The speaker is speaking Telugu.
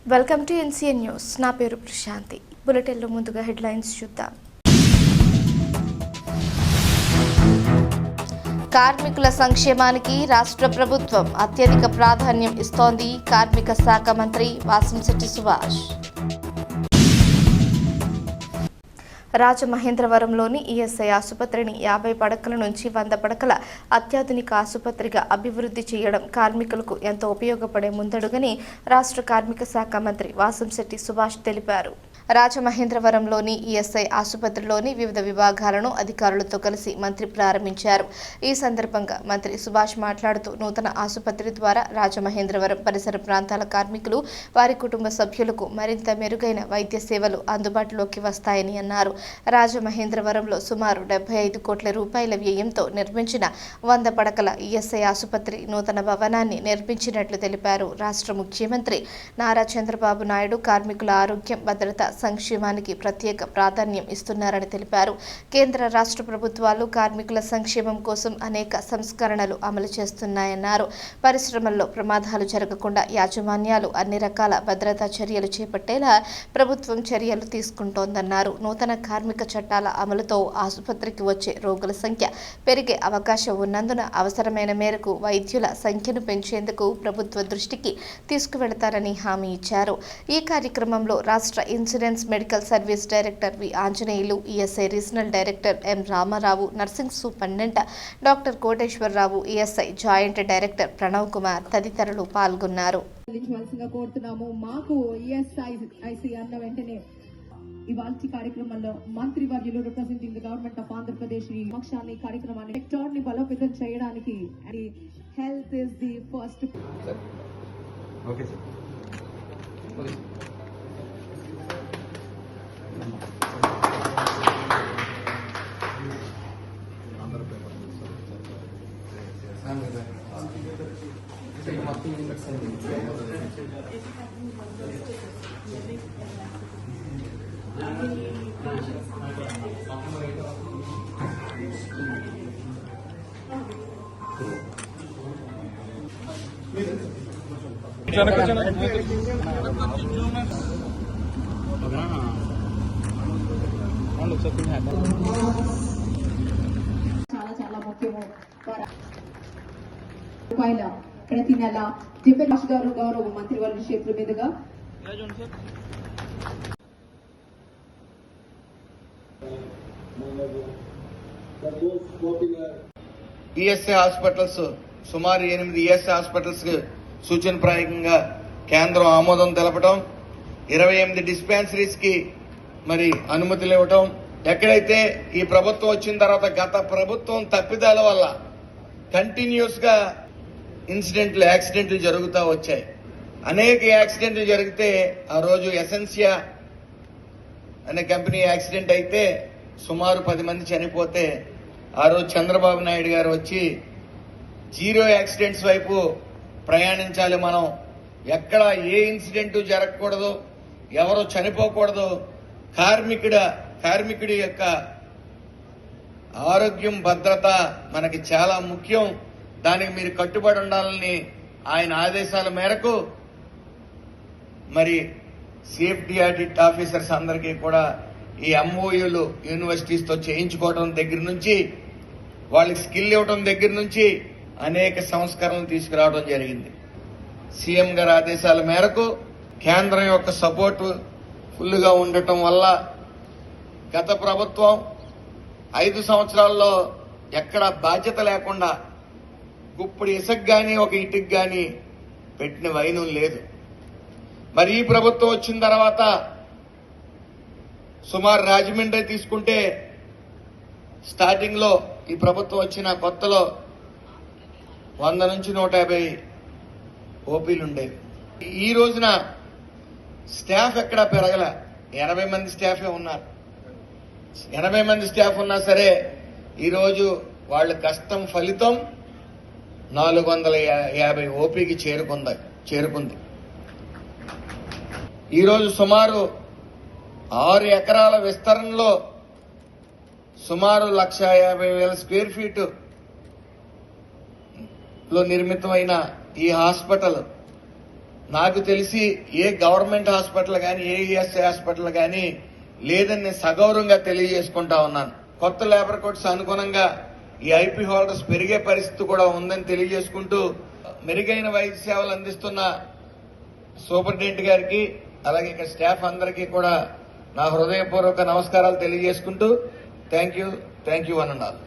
Welcome to NCN news. నా పేరు ప్రశాంతి. బులెటిన్లో ముందుగా హెడ్లైన్స్ చూద్దాం. కార్మికుల సంక్షేమానికి రాష్ట్ర ప్రభుత్వం అత్యధిక ప్రాధాన్యం ఇస్తోంది కార్మిక శాఖ మంత్రి వాసంశెట్టి సుభాష్. రాజమహేంద్రవరంలోని ఈఎస్ఐ ఆసుపత్రిని 50 పడకల నుంచి 100 పడకల అత్యాధునిక ఆసుపత్రిగా అభివృద్ధి చేయడం కార్మికులకు ఎంతో ఉపయోగపడే ముందడుగని రాష్ట్ర కార్మిక శాఖ మంత్రి వాసంశెట్టి సుభాష్ తెలిపారు. రాజమహేంద్రవరంలోని ఈఎస్ఐ ఆసుపత్రిలోని వివిధ విభాగాలను అధికారులతో కలిసి మంత్రి ప్రారంభించారు. ఈ సందర్భంగా మంత్రి సుభాష్ మాట్లాడుతూ నూతన ఆసుపత్రి ద్వారా రాజమహేంద్రవరం పరిసర ప్రాంతాల కార్మికులు, వారి కుటుంబ సభ్యులకు మరింత మెరుగైన వైద్య సేవలు అందుబాటులోకి వస్తాయని అన్నారు. రాజమహేంద్రవరంలో సుమారు 75 కోట్ల రూపాయల వ్యయంతో నిర్మించిన 100 పడకల ఈఎస్ఐ ఆసుపత్రి నూతన భవనాన్ని నిర్మించినట్లు తెలిపారు. రాష్ట్ర ముఖ్యమంత్రి నారా చంద్రబాబు నాయుడు కార్మికుల ఆరోగ్యం, భద్రత, సంక్షేమానికి ప్రత్యేక ప్రాధాన్యం ఇస్తున్నారని తెలిపారు. కేంద్ర రాష్ట్ర ప్రభుత్వాలు కార్మికుల సంక్షేమం కోసం అనేక సంస్కరణలు అమలు చేస్తున్నాయన్నారు. పరిశ్రమల్లో ప్రమాదాలు జరగకుండా యాజమాన్యాలు అన్ని రకాల భద్రతా చర్యలు చేపట్టేలా ప్రభుత్వం చర్యలు తీసుకుంటోందన్నారు. నూతన కార్మిక చట్టాల అమలుతో ఆసుపత్రికి వచ్చే రోగుల సంఖ్య పెరిగే అవకాశం ఉన్నందున అవసరమైన మేరకు వైద్యుల సంఖ్యను పెంచేందుకు ప్రభుత్వ దృష్టికి తీసుకువెళతారని హామీ ఇచ్చారు. ఈ కార్యక్రమంలో రాష్ట్ర insurance medical service director V Anjaneyulu, ESI regional director M Ramarao, nursing superintendent doctor Koteswararao, ESI joint director Pranav Kumar తదితరులు పాల్గొన్నారు. మాకు ఈఎస్ఐసి అన్న వెంటనే ఇవాల్టి కార్యక్రమంలో మంత్రి వర్యులు representing the government of Andhra Pradesh పక్షాన్ని కార్యక్రమాన్ని సెక్టార్ ని బలోపేతం చేయడానికి health is the first. Okay sir. చాలా ముఖ్యము. ప్రతి నెల దివ్యరాజ్ గారు గౌరవ మంత్రి వారి చేతుల మీదుగా ఈఎస్ఐ హాస్పిటల్స్ సుమారు 8 ఈఎస్ఐ హాస్పిటల్స్ సూచనప్రాయంగా కేంద్రం ఆమోదం తెలపడం, 28 డిస్పెన్సరీస్ కి మరి అనుమతులు ఇవ్వటం, ఎక్కడైతే ఈ ప్రభుత్వం వచ్చిన తర్వాత గత ప్రభుత్వం తప్పిదాల వల్ల కంటిన్యూస్ గా యాక్సిడెంట్లు జరుగుతూ వచ్చాయి. అనేక యాక్సిడెంట్లు జరిగితే ఆ రోజు ఎసెన్సియా అనే కంపెనీ యాక్సిడెంట్ అయితే సుమారు 10 మంది చనిపోతే ఆ రోజు చంద్రబాబు నాయుడు గారు వచ్చి 0 యాక్సిడెంట్స్ వైపు ప్రయాణించాలి, మనం ఎక్కడ ఏ ఇన్సిడెంట్ జరగకూడదు, ఎవరు చనిపోకూడదు, కార్మికుడి యొక్క ఆరోగ్యం, భద్రత మనకి చాలా ముఖ్యం, దానికి మీరు కట్టుబడి ఉండాలని ఆయన ఆదేశాల మేరకు మరి సేఫ్టీ ఆడిట్ ఆఫీసర్స్ అందరికీ కూడా ఈ ఎంఓయూలు యూనివర్సిటీస్తో చేయించుకోవడం దగ్గర నుంచి, వాళ్ళకి స్కిల్ ఇవ్వడం దగ్గర నుంచి అనేక సంస్కరణలు తీసుకురావడం జరిగింది. సీఎం గారి ఆదేశాల మేరకు కేంద్రం యొక్క సపోర్టు ఫుల్గా ఉండటం వల్ల గత ప్రభుత్వం 5 సంవత్సరాల్లో ఎక్కడ బాధ్యత లేకుండా గుప్పుడు ఇసుక గాని ఒక ఇటుకు గాని పెట్టిన వైనం లేదు. మరి ఈ ప్రభుత్వం వచ్చిన తర్వాత సుమారు రాజమండ్రి తీసుకుంటే స్టార్టింగ్ లో ఈ ప్రభుత్వం వచ్చిన కొత్తలో 100 నుంచి 150 ఓపీలు ఉండేవి. ఈ రోజున స్టాఫ్ ఎక్కడా పెరగల, 80 మంది స్టాఫే ఉన్నారు. 80 మంది స్టాఫ్ ఉన్నా సరే ఈరోజు వాళ్ళ కష్టం ఫలితం 450 ఓపీకి చేరుకుంది. ఈరోజు సుమారు 6 ఎకరాల విస్తరణలో సుమారు 1,50,000 స్క్వేర్ ఫీట్ లో నిర్మితమైన ఈ హాస్పిటల్ నాకు తెలిసి ఏ గవర్నమెంట్ హాస్పిటల్ కానీ ఏ ఈఎస్ఐ హాస్పిటల్ కానీ లేదని నేను సగౌరవంగా తెలియజేసుకుంటా ఉన్నాను. కొత్త లేబర్ కోడ్స్ అనుగుణంగా ఈ ఐపీ హోల్డర్స్ పెరిగే పరిస్థితి కూడా ఉందని తెలియజేసుకుంటూ మెరుగైన వైద్య సేవలు అందిస్తున్న సూపరింటెండెంట్ గారికి అలాగే ఇక్కడ స్టాఫ్ అందరికీ కూడా నా హృదయపూర్వక నమస్కారాలు తెలియజేసుకుంటూ thank you one and all.